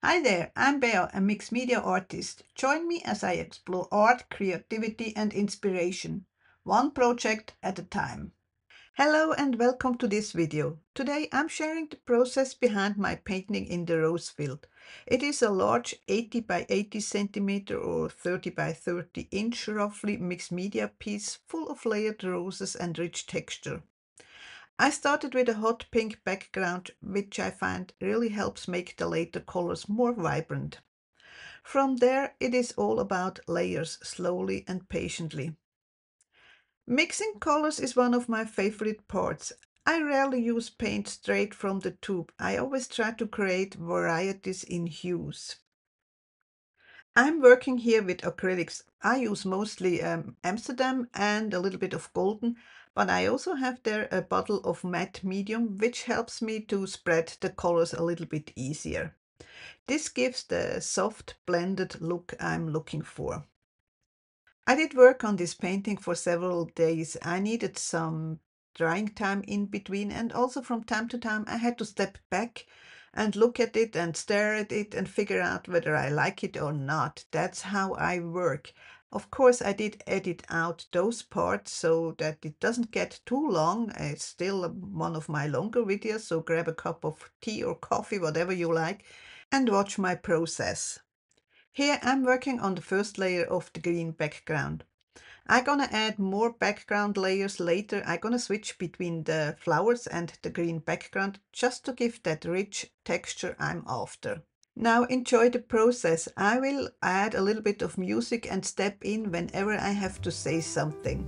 Hi there, I'm Bea, a mixed media artist. Join me as I explore art, creativity, and inspiration, one project at a time. Hello and welcome to this video. Today I'm sharing the process behind my painting in the Rosefield. It is a large 80 by 80 centimeter or 30 by 30 inch roughly mixed media piece full of layered roses and rich texture. I started with a hot pink background, which I find really helps make the later colors more vibrant. From there, it is all about layers, slowly and patiently. Mixing colors is one of my favorite parts. I rarely use paint straight from the tube. I always try to create varieties in hues. I'm working here with acrylics. I use mostly Amsterdam and a little bit of golden, but I also have there a bottle of matte medium, which helps me to spread the colors a little bit easier. This gives the soft blended look I'm looking for. I did work on this painting for several days. I needed some drying time in between, and also from time to time I had to step back and look at it and stare at it and figure out whether I like it or not. That's how I work. Of course, I did edit out those parts so that it doesn't get too long. It's still one of my longer videos, so grab a cup of tea or coffee, whatever you like, and watch my process. Here I'm working on the first layer of the green background. I'm gonna add more background layers later. I'm gonna switch between the flowers and the green background just to give that rich texture I'm after. Now enjoy the process. I will add a little bit of music and step in whenever I have to say something.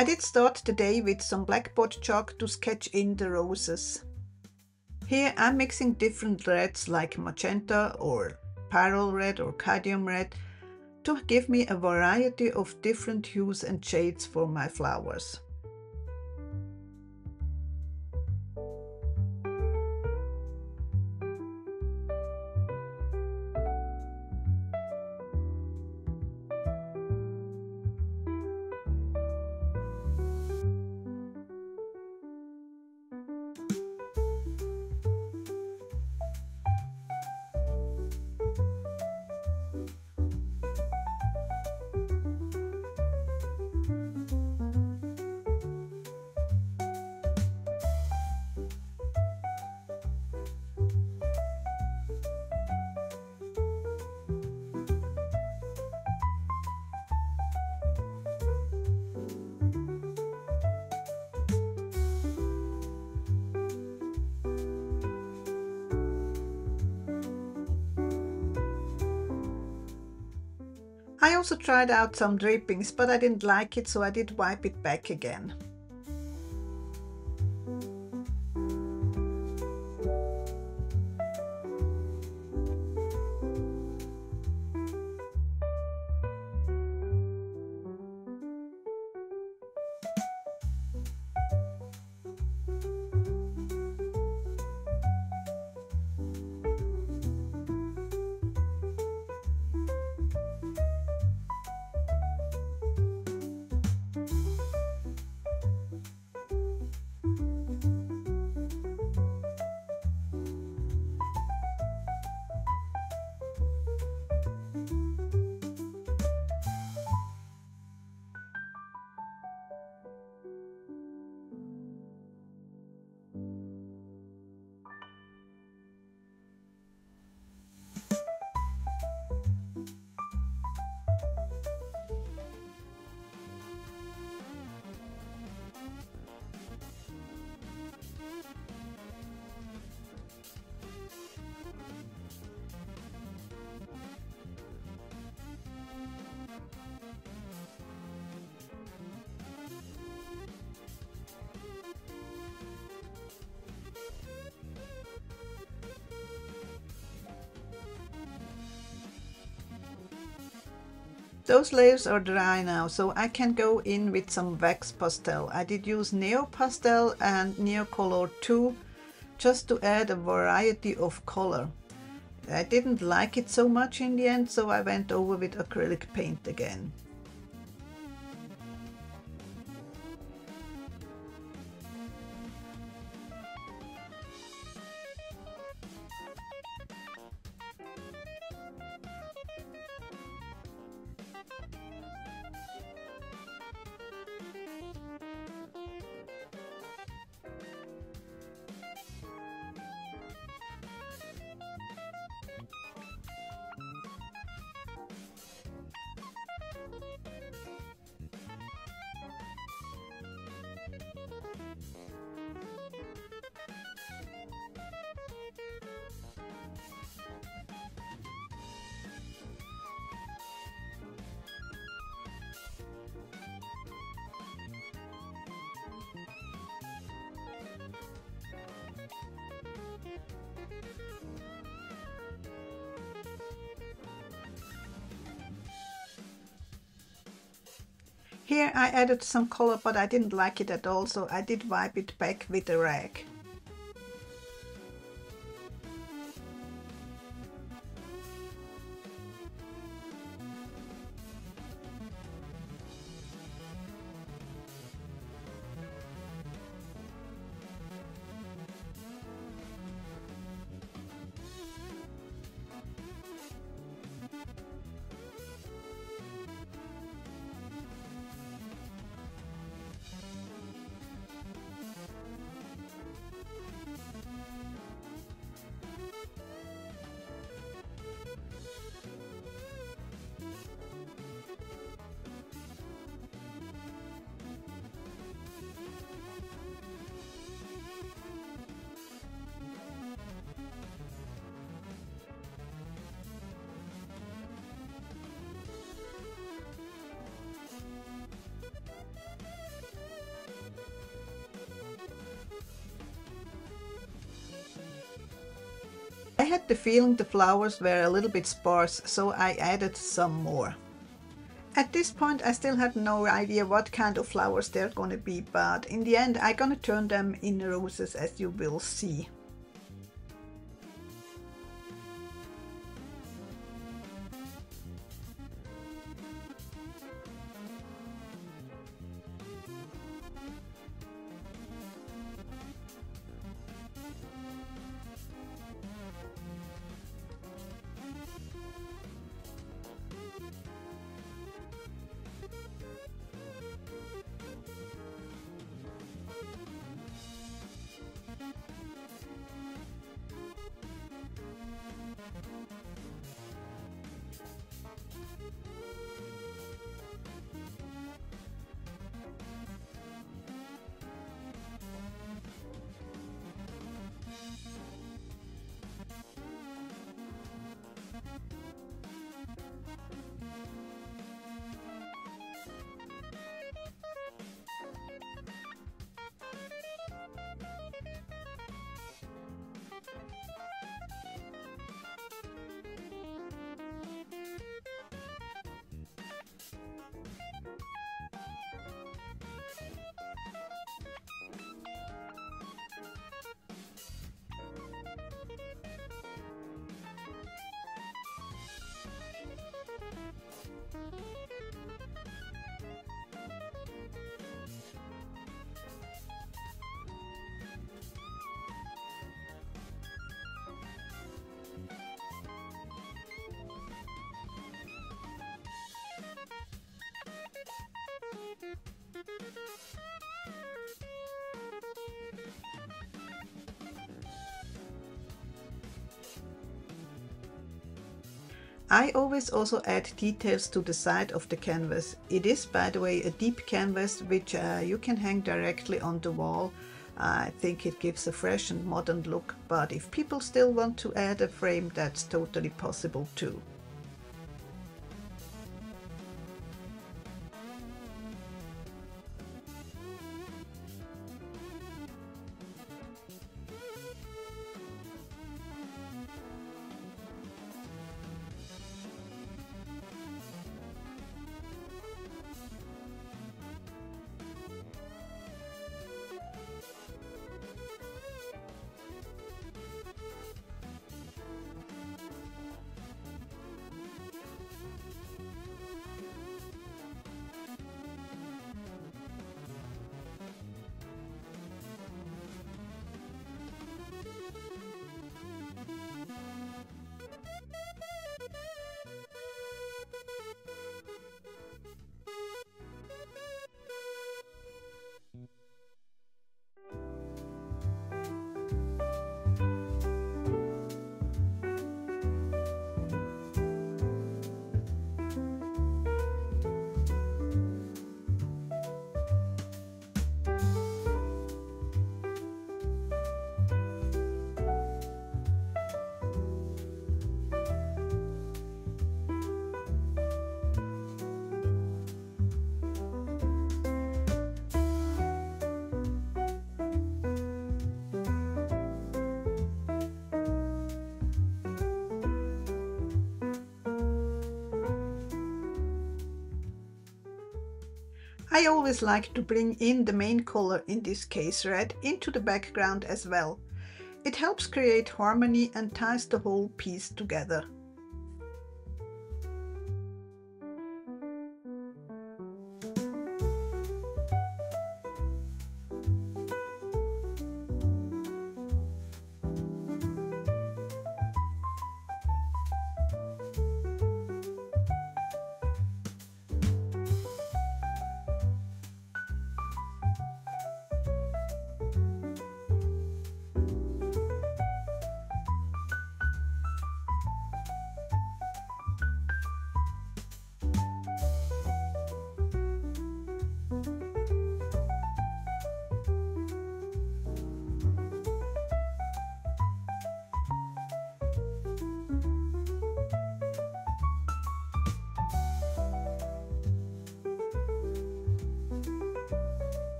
I did start the day with some blackboard chalk to sketch in the roses. Here I'm mixing different reds like magenta or pyrrole red or cadmium red to give me a variety of different hues and shades for my flowers. I also tried out some drippings, but I didn't like it, so I did wipe it back again. Those layers are dry now, so I can go in with some wax pastel. I did use Neopastel and Neocolor 2 just to add a variety of color. I didn't like it so much in the end, so I went over with acrylic paint again. Here I added some color, but I didn't like it at all, so I did wipe it back with a rag. I had the feeling the flowers were a little bit sparse, so I added some more. At this point I still had no idea what kind of flowers they're gonna be, but in the end I'm gonna turn them in roses, as you will see. I always also add details to the side of the canvas. It is, by the way, a deep canvas which you can hang directly on the wall. I think it gives a fresh and modern look, but if people still want to add a frame, that's totally possible too. I always like to bring in the main color, in this case red, into the background as well. It helps create harmony and ties the whole piece together.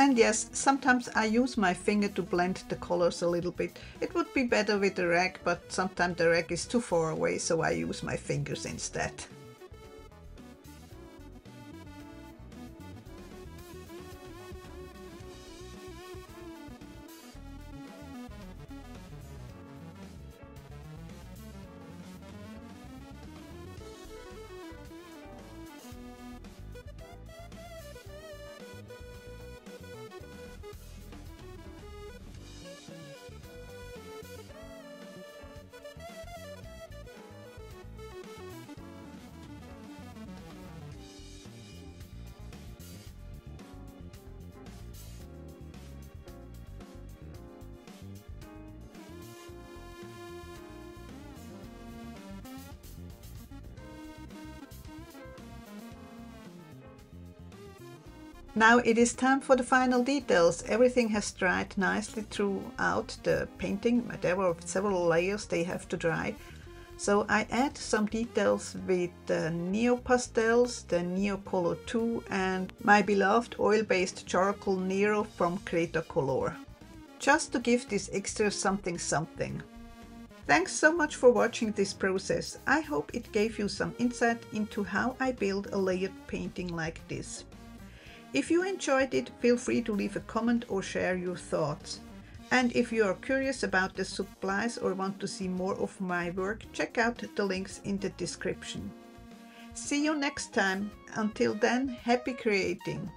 And yes, sometimes I use my finger to blend the colors a little bit. It would be better with the rag, but sometimes the rag is too far away, so I use my fingers instead. Now it is time for the final details. Everything has dried nicely throughout the painting. There were several layers they have to dry. So I add some details with the Neopastels, the Neo Color 2 and my beloved oil-based charcoal Nero from Color. Just to give this extra something something. Thanks so much for watching this process. I hope it gave you some insight into how I build a layered painting like this. If you enjoyed it, feel free to leave a comment or share your thoughts. And if you are curious about the supplies or want to see more of my work, check out the links in the description. See you next time. Until then, happy creating!